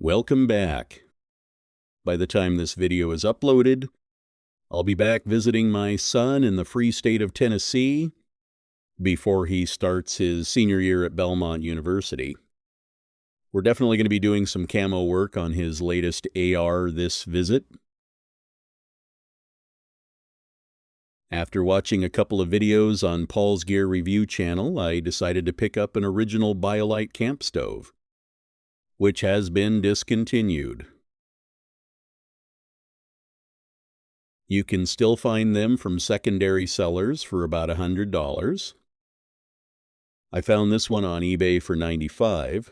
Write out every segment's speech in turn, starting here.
Welcome back. By the time this video is uploaded, I'll be back visiting my son in the free state of Tennessee before he starts his senior year at Belmont University. We're definitely going to be doing some camo work on his latest AR this visit. After watching a couple of videos on Paul's Gear Review channel, I decided to pick up an original Biolite Campstove, which has been discontinued. You can still find them from secondary sellers for about $100. I found this one on eBay for $95.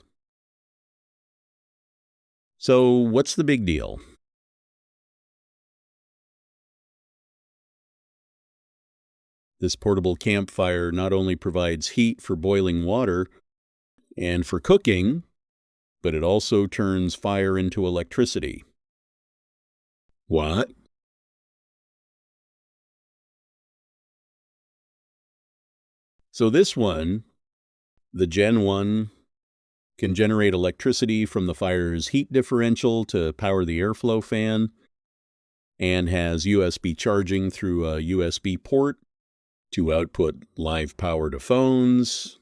So what's the big deal? This portable campfire not only provides heat for boiling water and for cooking, but it also turns fire into electricity. What? So this one, the Gen 1, can generate electricity from the fire's heat differential to power the airflow fan, and has USB charging through a USB port to output live power to phones,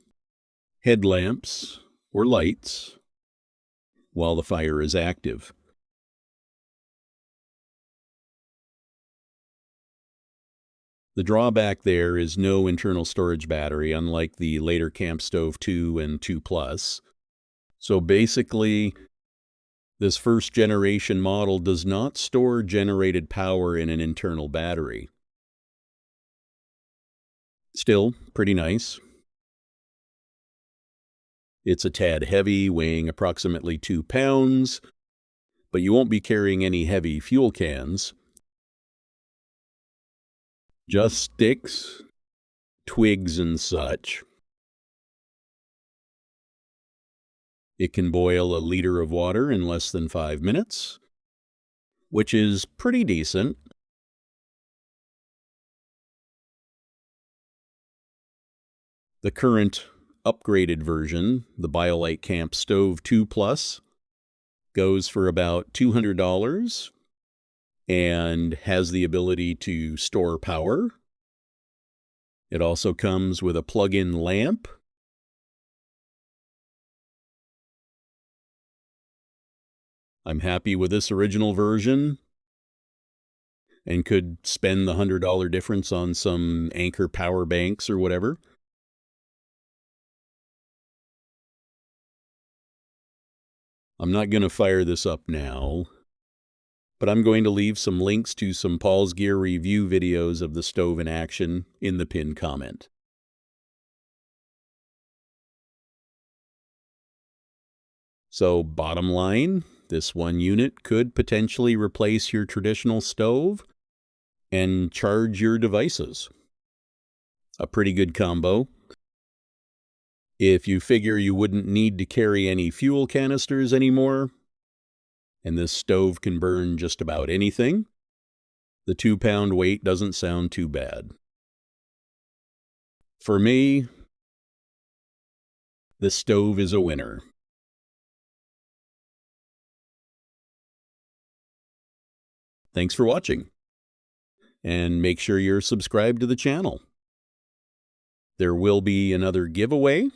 headlamps, or lights while the fire is active. The drawback there is no internal storage battery, unlike the later Campstove 2 and 2 Plus. So basically, this first generation model does not store generated power in an internal battery. Still, pretty nice. It's a tad heavy, weighing approximately 2 pounds, but you won't be carrying any heavy fuel cans. Just sticks, twigs, and such. It can boil a liter of water in less than 5 minutes, which is pretty decent. The current upgraded version, the Biolite Campstove 2 Plus, goes for about $200 and has the ability to store power. It also comes with a plug-in lamp. I'm happy with this original version and could spend the $100 difference on some Anchor power banks or whatever. I'm not going to fire this up now, but I'm going to leave some links to some Paul's Gear Review videos of the stove in action in the pinned comment. So bottom line, this one unit could potentially replace your traditional stove and charge your devices. A pretty good combo. If you figure you wouldn't need to carry any fuel canisters anymore, and this stove can burn just about anything, the 2-pound weight doesn't sound too bad. For me, this stove is a winner. Thanks for watching, and make sure you're subscribed to the channel. There will be another giveaway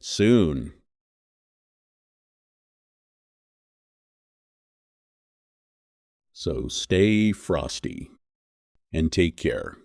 soon. So stay frosty and take care.